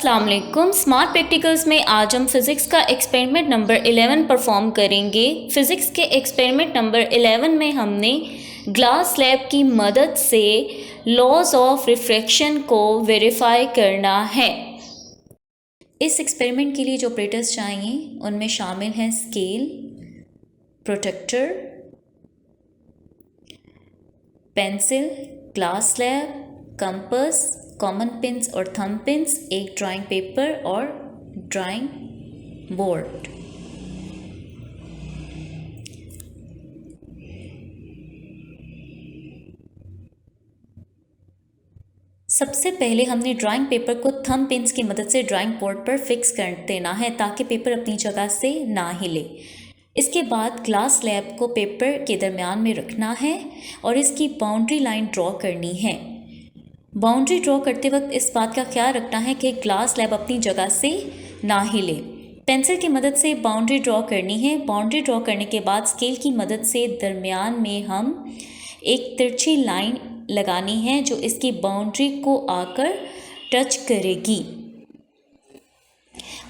अस्सलाम वालेकुम। Smart practicals में आज हम फिज़िक्स का एक्सपेरिमेंट नंबर 11 परफॉर्म करेंगे। फ़िज़िक्स के एक्सपेरिमेंट नंबर 11 में हमने ग्लास स्लैब की मदद से लॉज ऑफ रिफ्रैक्शन को वेरीफाई करना है। इस एक्सपेरिमेंट के लिए जो ऑपरेटर्स चाहिए उनमें शामिल हैं scale, protractor, pencil, glass slab, compass, common pins और थंब पिंस, एक ड्राइंग पेपर और ड्राइंग बोर्ड। सबसे पहले हमने ड्राइंग पेपर को थंब पिंस की मदद से ड्राइंग बोर्ड पर फिक्स कर देना है ताकि पेपर अपनी जगह से ना हिले। इसके बाद ग्लास स्लैब को पेपर के दरमियान में रखना है और इसकी बाउंड्री लाइन ड्रॉ करनी है। बाउंड्री ड्रॉ करते वक्त इस बात का ख्याल रखना है कि ग्लास स्लैब अपनी जगह से ना हिले। पेंसिल की मदद से बाउंड्री ड्रॉ करनी है। बाउंड्री ड्रॉ करने के बाद स्केल की मदद से दरमियान में हम एक तिरछी लाइन लगानी है जो इसकी बाउंड्री को आकर टच करेगी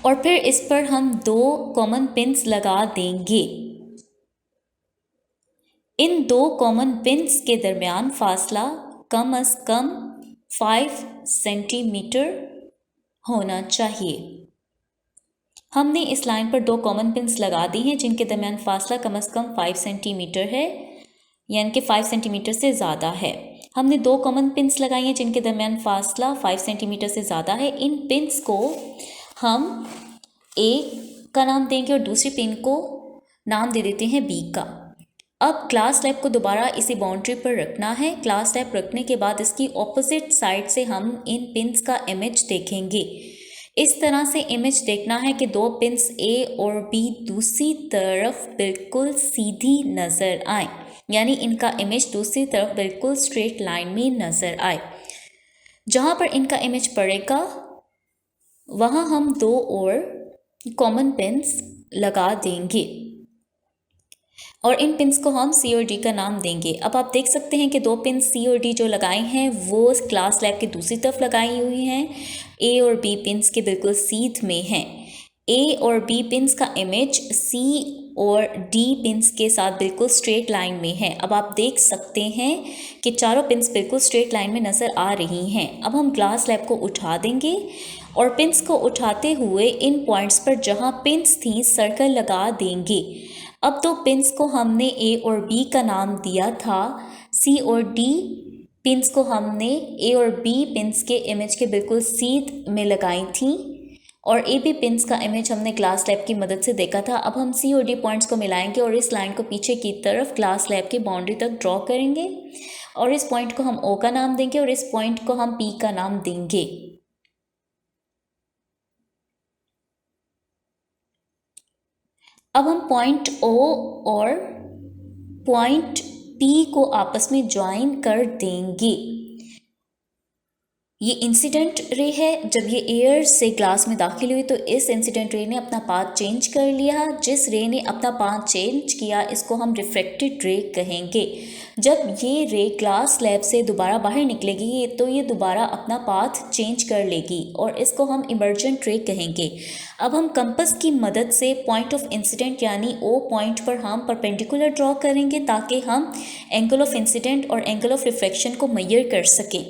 और फिर इस पर हम 2 कॉमन पिंस लगा देंगे। इन 2 कॉमन पिंस के दरमियान फासला कम अज़ कम 5 सेंटीमीटर होना चाहिए। हमने इस लाइन पर 2 कॉमन पिंस लगा दी हैं जिनके दरमियान फासला कम अज़ कम 5 सेंटीमीटर है, यानी कि 5 सेंटीमीटर से ज़्यादा है। हमने 2 कॉमन पिंस लगाई हैं जिनके दरमियान फासला 5 सेंटीमीटर से ज़्यादा है। इन पिंस को हम ए का नाम देंगे और दूसरी पिन को नाम दे देते हैं बी का। अब ग्लास स्लैब को दोबारा इसी बाउंड्री पर रखना है। ग्लास स्लैब रखने के बाद इसकी ऑपोजिट साइड से हम इन पिंस का इमेज देखेंगे। इस तरह से इमेज देखना है कि 2 पिंस ए और बी दूसरी तरफ बिल्कुल सीधी नज़र आए, यानी इनका इमेज दूसरी तरफ बिल्कुल स्ट्रेट लाइन में नज़र आए। जहाँ पर इनका इमेज पड़ेगा वहाँ हम 2 और कॉमन पिंस लगा देंगे और इन पिंस को हम सी और डी का नाम देंगे। अब आप देख सकते हैं कि 2 पिन सी और डी जो लगाए हैं वो ग्लास स्लैब की दूसरी तरफ लगाई हुई हैं। ए और बी पिंस के बिल्कुल सीध में हैं। ए और बी पिंस का इमेज सी और डी पिंस के साथ बिल्कुल स्ट्रेट लाइन में है। अब आप देख सकते हैं कि चारों पिंस बिल्कुल स्ट्रेट लाइन में नज़र आ रही हैं। अब हम ग्लास स्लैब को उठा देंगे और पिंस को उठाते हुए इन पॉइंट्स पर जहाँ पिंस थी सर्कल लगा देंगे। अब 2 पिंस को हमने ए और बी का नाम दिया था। सी और डी पिंस को हमने ए और बी पिंस के इमेज के बिल्कुल सीध में लगाई थी और ए बी पिंस का इमेज हमने ग्लास स्लैब की मदद से देखा था। अब हम सी और डी पॉइंट्स को मिलाएंगे और इस लाइन को पीछे की तरफ ग्लास स्लैब की बाउंड्री तक ड्रॉ करेंगे और इस पॉइंट को हम ओ का नाम देंगे और इस पॉइंट को हम पी का नाम देंगे। अब हम पॉइंट ओ और पॉइंट पी को आपस में ज्वाइन कर देंगे। ये इंसिडेंट रे है। जब ये एयर से ग्लास में दाखिल हुई तो इस इंसिडेंट रे ने अपना पाथ चेंज कर लिया। जिस रे ने अपना पाथ चेंज किया इसको हम रिफ्रैक्टेड रे कहेंगे। जब ये रे ग्लास स्लैब से दोबारा बाहर निकलेगी तो ये दोबारा अपना पाथ चेंज कर लेगी और इसको हम इमर्जेंट रे कहेंगे। अब हम कंपास की मदद से पॉइंट ऑफ इंसिडेंट यानी ओ पॉइंट पर हम परपेंडिकुलर ड्रॉ करेंगे ताकि हम एंगल ऑफ इंसिडेंट और एंगल ऑफ रिफ्रैक्शन को मेजर कर सकें।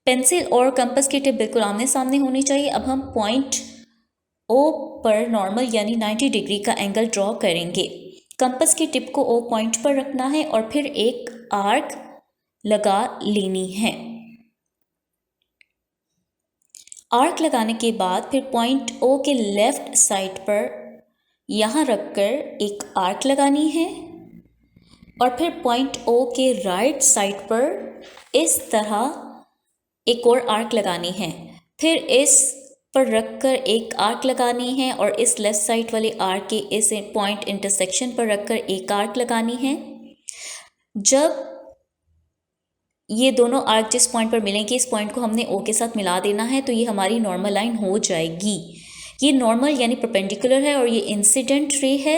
पेंसिल और कंपास की टिप बिल्कुल आमने सामने होनी चाहिए। अब हम पॉइंट ओ पर नॉर्मल यानी 90 डिग्री का एंगल ड्रॉ करेंगे। कंपास की टिप को ओ पॉइंट पर रखना है और फिर एक आर्क लगा लेनी है। आर्क लगाने के बाद फिर पॉइंट ओ के लेफ्ट साइड पर यहाँ रखकर एक आर्क लगानी है और फिर पॉइंट ओ के राइट साइड पर इस तरह एक और आर्क लगानी है। फिर इस पर रखकर एक आर्क लगानी है और इस लेफ्ट साइड वाले आर्क के इस पॉइंट इंटरसेक्शन पर रखकर एक आर्क लगानी है। जब ये दोनों आर्क जिस पॉइंट पर मिलेंगे इस पॉइंट को हमने ओ के साथ मिला देना है तो ये हमारी नॉर्मल लाइन हो जाएगी। ये नॉर्मल यानी परपेंडिकुलर है और ये इंसिडेंट रे है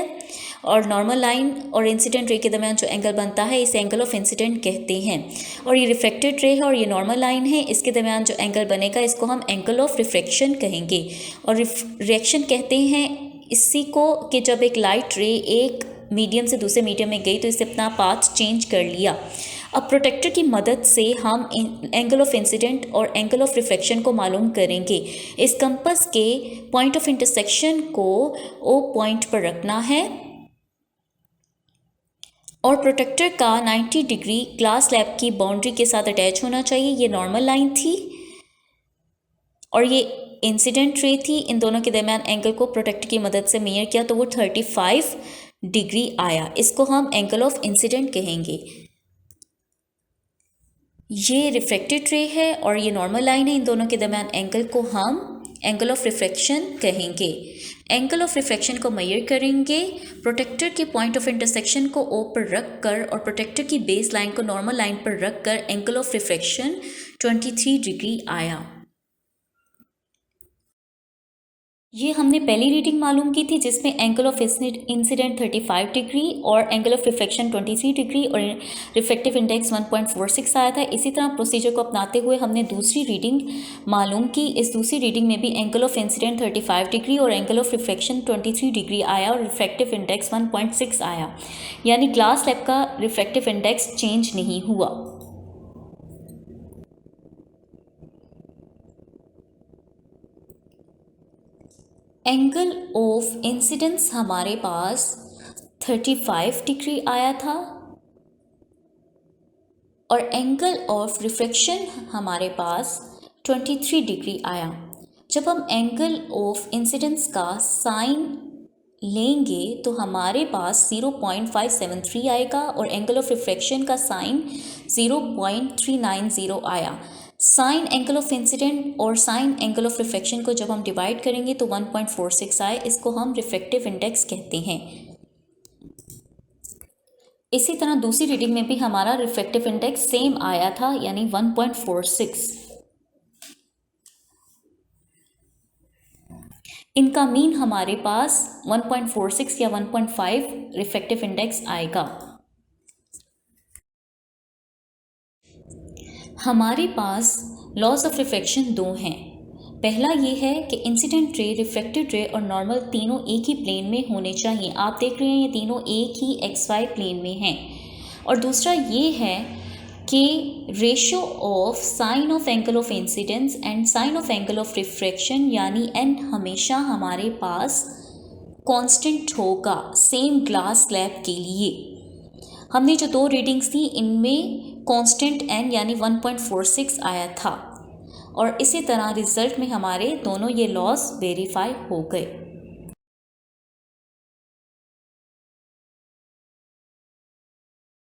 और नॉर्मल लाइन और इंसिडेंट रे के दरमियान जो एंगल बनता है इसे एंगल ऑफ इंसिडेंट कहते हैं। और ये रिफ्लेक्टेड रे है और ये नॉर्मल लाइन है, इसके दरमियान जो एंगल बनेगा इसको हम एंगल ऑफ रिफ्रैक्शन कहेंगे। और रिफ्रैक्शन कहते हैं इसी को कि जब एक लाइट रे एक मीडियम से दूसरे मीडियम में गई तो इससे अपना पाथ चेंज कर लिया। अब प्रोटेक्टर की मदद से हम एंगल ऑफ इंसिडेंट और एंगल ऑफ रिफ्लेक्शन को मालूम करेंगे। इस कंपास के पॉइंट ऑफ इंटरसेक्शन को ओ पॉइंट पर रखना है और प्रोटेक्टर का 90 डिग्री ग्लास स्लैब की बाउंड्री के साथ अटैच होना चाहिए। ये नॉर्मल लाइन थी और ये इंसिडेंट रे थी। इन दोनों के दरमियान एंगल को प्रोटेक्टर की मदद से मेजर किया तो वो 35 डिग्री आया। इसको हम एंगल ऑफ इंसिडेंट कहेंगे। ये रिफ्लेक्टेड रे है और ये नॉर्मल लाइन है, इन दोनों के दरमियान एंगल को हम एंगल ऑफ रिफ्रैक्शन कहेंगे। एंगल ऑफ रिफ्रैक्शन को मेजर करेंगे प्रोटेक्टर के पॉइंट ऑफ इंटरसेक्शन को ओ पर रख कर और प्रोटेक्टर की बेस लाइन को नॉर्मल लाइन पर रख कर एंगल ऑफ रिफ्रैक्शन 23 डिग्री आया। ये हमने पहली रीडिंग मालूम की थी जिसमें एंगल ऑफ इंसिडेंट 35 डिग्री और एंगल ऑफ रिफ्लेक्शन 23 डिग्री और रिफ्लेक्टिव इंडेक्स 1.46 आया था। इसी तरह प्रोसीजर को अपनाते हुए हमने दूसरी रीडिंग मालूम की। इस दूसरी रीडिंग में भी एंगल ऑफ इंसिडेंट 35 डिग्री और एंगल ऑफ रिफ्लेक्शन 23 डिग्री आया और रिफ्लेक्टिव इंडेक्स 1.6 आया, यानी ग्लास स्लैब का रिफ्लेक्टिव इंडेक्स चेंज नहीं हुआ। एंगल ऑफ इंसिडेंस हमारे पास 35 डिग्री आया था और एंगल ऑफ रिफ्रैक्शन हमारे पास 23 डिग्री आया। जब हम एंगल ऑफ इंसिडेंस का साइन लेंगे तो हमारे पास 0.573 आएगा और एंगल ऑफ रिफ्रैक्शन का साइन 0.390 आया। साइन एंगल ऑफ इंसिडेंट और साइन एंगल ऑफ रिफ्रैक्शन को जब हम डिवाइड करेंगे तो 1.46 आए, इसको हम रिफ्रैक्टिव इंडेक्स कहते हैं। इसी तरह दूसरी रीडिंग में भी हमारा रिफ्रैक्टिव इंडेक्स सेम आया था, यानी 1.46। इनका मीन हमारे पास 1.46 या 1.5 रिफ्रैक्टिव इंडेक्स आएगा। हमारे पास लॉज ऑफ रिफ्रैक्शन दो हैं। पहला ये है कि इंसिडेंट रे, रिफ्लेक्टेड रे और नॉर्मल तीनों एक ही प्लेन में होने चाहिए। आप देख रहे हैं ये तीनों एक ही XY प्लेन में हैं। और दूसरा ये है कि ratio of sine of angle of incidence and sine of angle of refraction यानी n हमेशा हमारे पास कांस्टेंट होगा सेम ग्लास स्लैब के लिए। हमने जो दो रीडिंग्स थी इनमें कांस्टेंट n यानी 1.46 आया था और इसी तरह रिजल्ट में हमारे दोनों ये लॉज वेरीफाई हो गए।